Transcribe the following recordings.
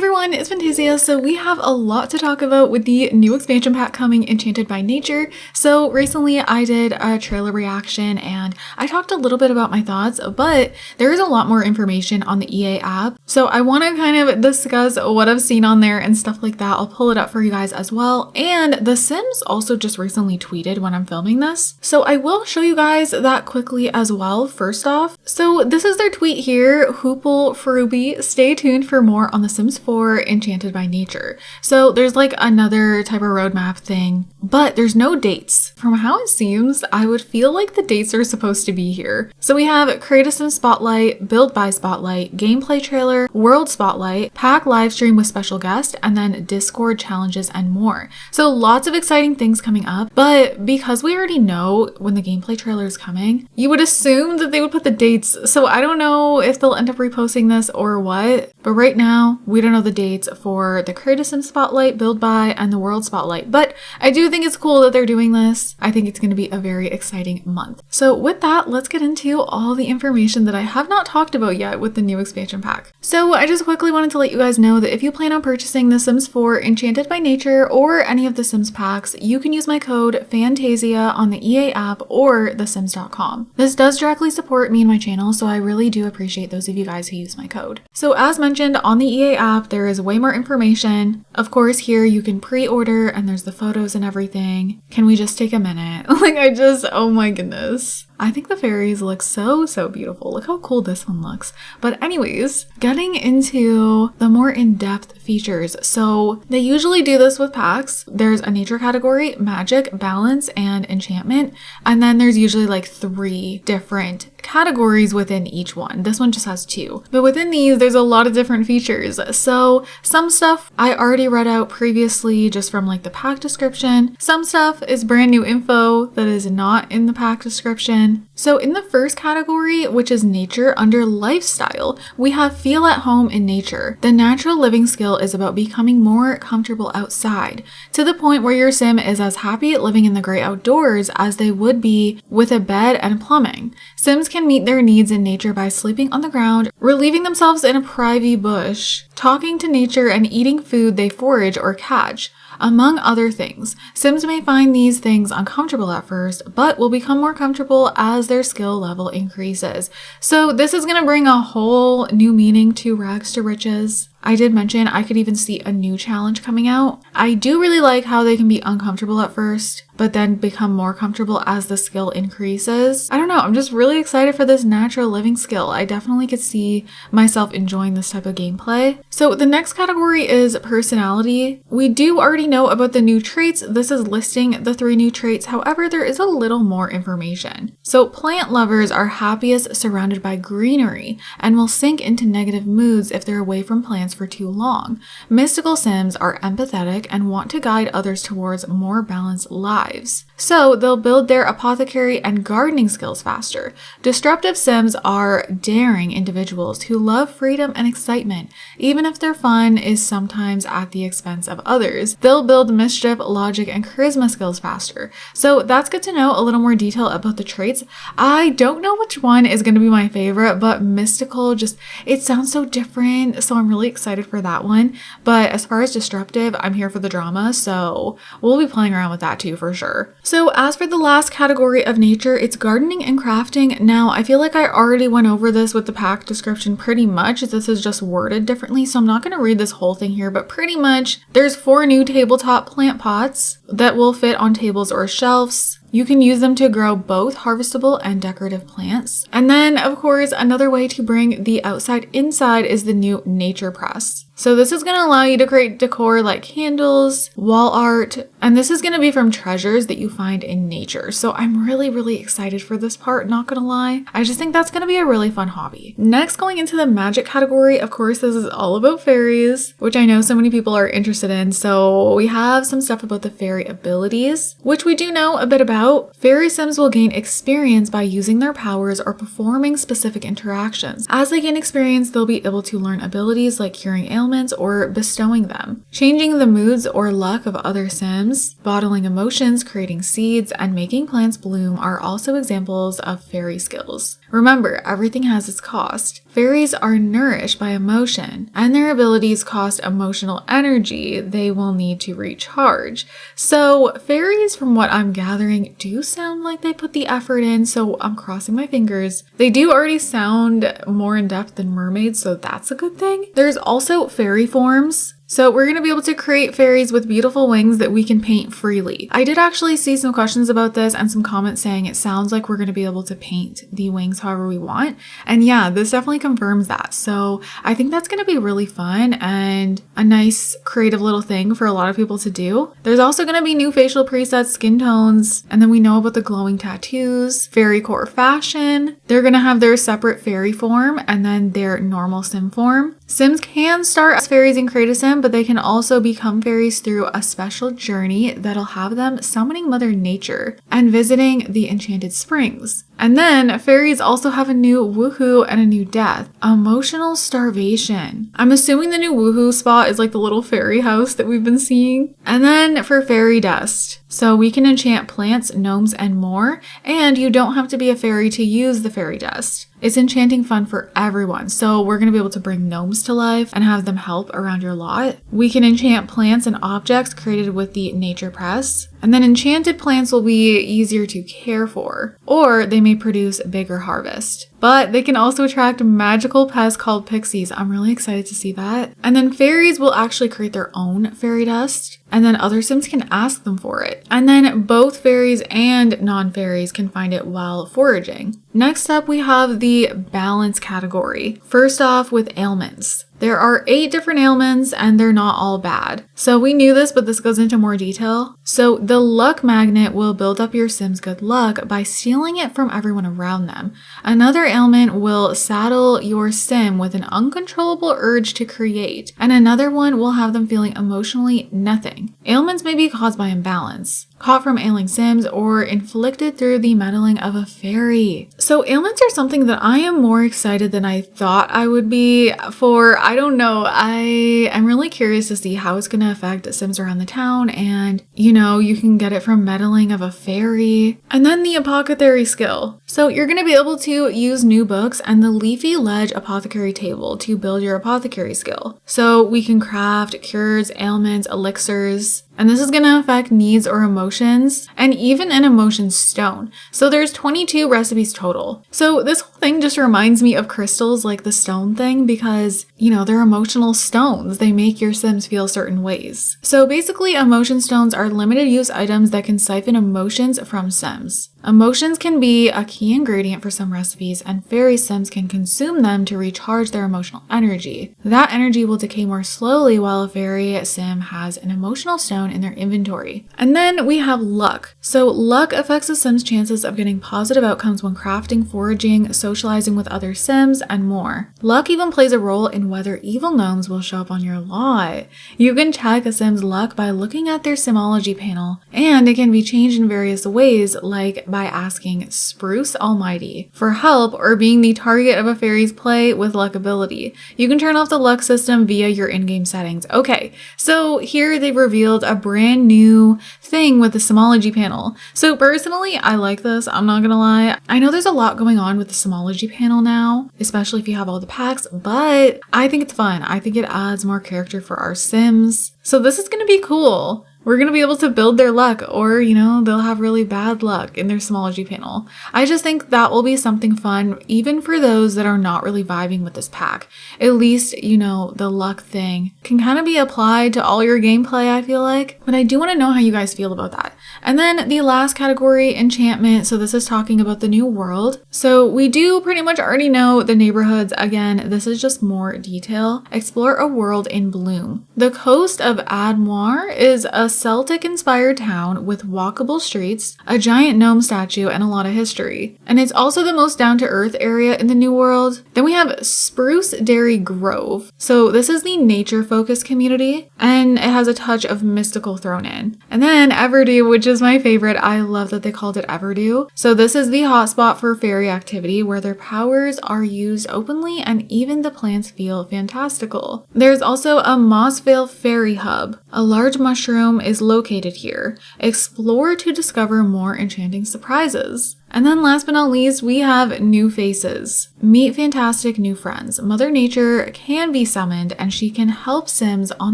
everyone, it's Fantayzia. So we have a lot to talk about with the new expansion pack coming, Enchanted by Nature. So recently I did a trailer reaction and I talked a little bit about my thoughts, but there is a lot more information on the EA app. So I want to kind of discuss what I've seen on there and stuff like that. I'll pull it up for you guys as well. And The Sims also just recently tweeted when I'm filming this. So I will show you guys that quickly as well. First off, so this is their tweet here, Hoople Fruby. Stay tuned for more on The Sims 4 Enchanted by Nature. So there's like another type of roadmap thing, but there's no dates. From how it seems, I would feel like the dates are supposed to be here. So we have Create a Sim Spotlight, Build by Spotlight, Gameplay Trailer, World Spotlight, Pack Livestream with special guest, and then Discord challenges and more. So lots of exciting things coming up, but because we already know when the gameplay trailer is coming, you would assume that they would put the dates. So I don't know if they'll end up reposting this or what, but right now we don't know the dates for the Create a Sim Spotlight, Build by, and the World Spotlight, but I do think it's cool that they're doing this. I think it's going to be a very exciting month. So with that, let's get into all the information that I have not talked about yet with the new expansion pack. So I just quickly wanted to let you guys know that if you plan on purchasing The Sims 4 Enchanted by Nature or any of the Sims packs, you can use my code Fantayzia on the EA app or thesims.com. This does directly support me and my channel, so I really do appreciate those of you guys who use my code. So as mentioned, on the EA app, there is way more information. Of course, here you can pre-order and there's the photos and everything. Can we just take a minute? Oh my goodness. I think the fairies look so beautiful. Look how cool this one looks. But anyways, getting into the more in-depth features. So they usually do this with packs. There's a nature category, magic, balance, and enchantment. And then there's usually like 3 different categories within each one. This one just has 2. But within these, there's a lot of different features. So some stuff I already read out previously just from like the pack description. Some stuff is brand new info that is not in the pack description. So in the first category, which is nature, under lifestyle, we have feel at home in nature. The natural living skill is about becoming more comfortable outside, to the point where your sim is as happy living in the great outdoors as they would be with a bed and plumbing. Sims can meet their needs in nature by sleeping on the ground, relieving themselves in a privy bush, talking to nature, and eating food they forage or catch. Among other things, Sims may find these things uncomfortable at first, but will become more comfortable as their skill level increases. So this is going to bring a whole new meaning to Rags to Riches. I did mention I could even see a new challenge coming out. I do really like how they can be uncomfortable at first, but then become more comfortable as the skill increases. I don't know, I'm just really excited for this natural living skill. I definitely could see myself enjoying this type of gameplay. So the next category is personality. We do already know about the new traits. This is listing the 3 new traits. However, there is a little more information. So plant lovers are happiest surrounded by greenery and will sink into negative moods if they're away from plants for too long. Mystical Sims are empathetic and want to guide others towards more balanced lives. So they'll build their apothecary and gardening skills faster. Disruptive Sims are daring individuals who love freedom and excitement, even if their fun is sometimes at the expense of others. They'll build mischief, logic, and charisma skills faster. So that's good to know a little more detail about the traits. I don't know which one is going to be my favorite, but mystical, it sounds so different, so I'm really excited for that one. But as far as disruptive, I'm here for the drama, so we'll be playing around with that too for sure. So as for the last category of nature, it's gardening and crafting. Now I feel like I already went over this with the pack description pretty much. This is just worded differently, so I'm not going to read this whole thing here, but pretty much there's 4 new tabletop plant pots that will fit on tables or shelves. You can use them to grow both harvestable and decorative plants. And then, of course, another way to bring the outside inside is the new nature press. So this is going to allow you to create decor like candles, wall art, and this is going to be from treasures that you find in nature. So I'm really excited for this part, not going to lie. I just think that's going to be a really fun hobby. Next, going into the magic category, of course, this is all about fairies, which I know so many people are interested in. So we have some stuff about the fairy abilities, which we do know a bit about. Fairy Sims will gain experience by using their powers or performing specific interactions. As they gain experience, they'll be able to learn abilities like curing ailments or bestowing them, changing the moods or luck of other Sims, Sims. Bottling emotions, creating seeds, and making plants bloom are also examples of fairy skills. Remember, everything has its cost. Fairies are nourished by emotion, and their abilities cost emotional energy they will need to recharge. So fairies, from what I'm gathering, do sound like they put the effort in, so I'm crossing my fingers. They do already sound more in depth than mermaids, so that's a good thing. There's also fairy forms. So we're going to be able to create fairies with beautiful wings that we can paint freely. I did actually see some questions about this and some comments saying it sounds like we're going to be able to paint the wings however we want. And yeah, this definitely confirms that. So I think that's going to be really fun and a nice creative little thing for a lot of people to do. There's also going to be new facial presets, skin tones, and then we know about the glowing tattoos, fairy core fashion. They're going to have their separate fairy form and then their normal sim form. Sims can start as fairies and create a sim, but they can also become fairies through a special journey that'll have them summoning Mother Nature and visiting the Enchanted Springs. And then fairies also have a new woohoo and a new death, emotional starvation. I'm assuming the new woohoo spot is like the little fairy house that we've been seeing. And then for fairy dust. So we can enchant plants, gnomes, and more, and you don't have to be a fairy to use the fairy dust. It's enchanting fun for everyone, so we're going to be able to bring gnomes to life and have them help around your lot. We can enchant plants and objects created with the nature press, and then enchanted plants will be easier to care for, or they may produce a bigger harvest. But they can also attract magical pests called pixies. I'm really excited to see that. And then fairies will actually create their own fairy dust, and then other sims can ask them for it. And then both fairies and non-fairies can find it while foraging. Next up, we have the balance category. First off with ailments. There are 8 different ailments and they're not all bad. So we knew this, but this goes into more detail. So the luck magnet will build up your sim's good luck by stealing it from everyone around them. Another ailment will saddle your sim with an uncontrollable urge to create, and another one will have them feeling emotionally nothing. Ailments may be caused by imbalance, caught from ailing sims, or inflicted through the meddling of a fairy. So ailments are something that I am more excited than I thought I would be for. I don't know. I'm really curious to see how it's going to affect sims around the town, and you can get it from meddling of a fairy. And then the apothecary skill. So you're going to be able to use new books and the leafy ledge apothecary table to build your apothecary skill. So we can craft cures, ailments, elixirs, and this is going to affect needs or emotions, and even an emotion stone. So there's 22 recipes total. So this whole thing just reminds me of crystals, like the stone thing, because, they're emotional stones. They make your sims feel certain ways. So basically, emotion stones are limited use items that can siphon emotions from sims. Emotions can be a key ingredient for some recipes, and fairy sims can consume them to recharge their emotional energy. That energy will decay more slowly while a fairy sim has an emotional stone in their inventory. And then we have luck. So luck affects a sim's chances of getting positive outcomes when crafting, foraging, socializing with other sims, and more. Luck even plays a role in whether evil gnomes will show up on your lot. You can check a sim's luck by looking at their simology panel, and it can be changed in various ways, like by asking Spruce Almighty for help or being the target of a fairy's play with luck ability. You can turn off the luck system via your in-game settings. Okay, so here they've revealed a brand new thing with the simology panel. So personally, I like this. I'm not gonna lie. I know there's a lot going on with the simology panel now, especially if you have all the packs, but I think it's fun. I think it adds more character for our sims. So this is gonna be cool. We're going to be able to build their luck, or, they'll have really bad luck in their simology panel. I just think that will be something fun, even for those that are not really vibing with this pack. At least, the luck thing can kind of be applied to all your gameplay, I feel like. But I do want to know how you guys feel about that. And then the last category, enchantment. So this is talking about the new world. So we do pretty much already know the neighborhoods. Again, this is just more detail. Explore a world in bloom. The coast of Admoir is a Celtic-inspired town with walkable streets, a giant gnome statue, and a lot of history. And it's also the most down-to-earth area in the New World. Then we have Spruce Dairy Grove. So this is the nature-focused community, and it has a touch of mystical thrown in. And then Everdue, which is my favorite. I love that they called it Everdew. So this is the hotspot for fairy activity where their powers are used openly and even the plants feel fantastical. There's also a Mossvale Fairy Hub. A large mushroom is located here. Explore to discover more enchanting surprises. And then last but not least, we have new faces. Meet fantastic new friends. Mother Nature can be summoned and she can help Sims on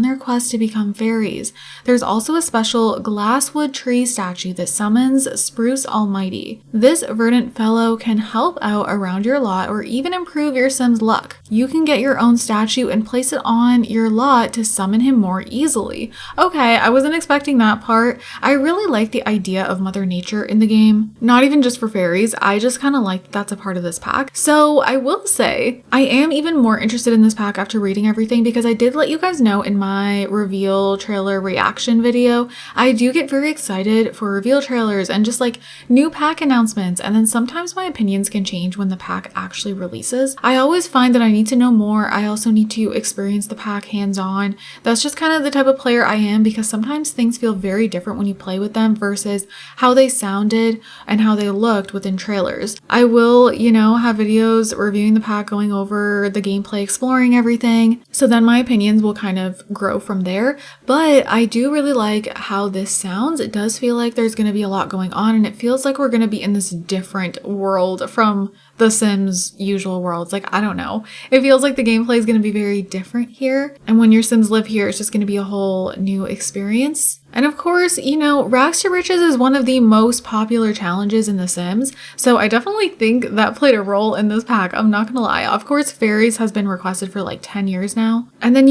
their quest to become fairies. There's also a special glasswood tree statue that summons Spruce Almighty. This verdant fellow can help out around your lot or even improve your Sim's luck. You can get your own statue and place it on your lot to summon him more easily. Okay, I wasn't expecting that part. I really like the idea of Mother Nature in the game. Not even just for fairies, I just kind of like that's a part of this pack. So I will say I am even more interested in this pack after reading everything because I did let you guys know in my reveal trailer reaction video, I do get very excited for reveal trailers and just like new pack announcements, and then sometimes my opinions can change when the pack actually releases. I always find that I need to know more. I also need to experience the pack hands-on. That's just kind of the type of player I am because sometimes things feel very different when you play with them versus how they sounded and how they looked within trailers. I will, have videos reviewing the pack, going over the gameplay, exploring everything. So then my opinions will kind of grow from there. But I do really like how this sounds. It does feel like there's going to be a lot going on and it feels like we're going to be in this different world from the Sims usual worlds. Like, I don't know. It feels like the gameplay is going to be very different here. And when your Sims live here, it's just going to be a whole new experience. And of course, Rags to Riches is one of the most popular challenges in The Sims, so I definitely think that played a role in this pack, I'm not gonna lie. Of course, fairies has been requested for like 10 years now. And then,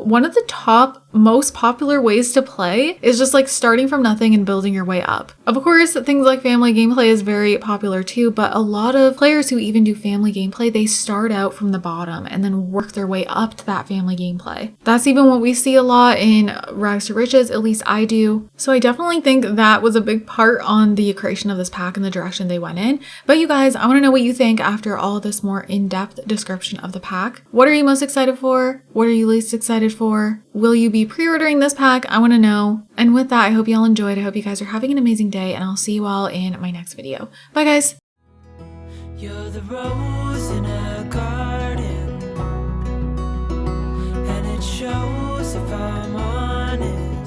one of the top most popular ways to play is just like starting from nothing and building your way up. Of course, things like family gameplay is very popular too, but a lot of players who even do family gameplay, they start out from the bottom and then work their way up to that family gameplay. That's even what we see a lot in Rags to Riches, at least I do. So I definitely think that was a big part on the creation of this pack and the direction they went in. But you guys, I want to know what you think after all this more in-depth description of the pack. What are you most excited for? What are you least excited for? Will you be pre-ordering this pack? I want to know. And with that, I hope you all enjoyed. I hope you guys are having an amazing day, and I'll see you all in my next video. Bye guys! You're the rose in a garden, and it shows if I'm honest.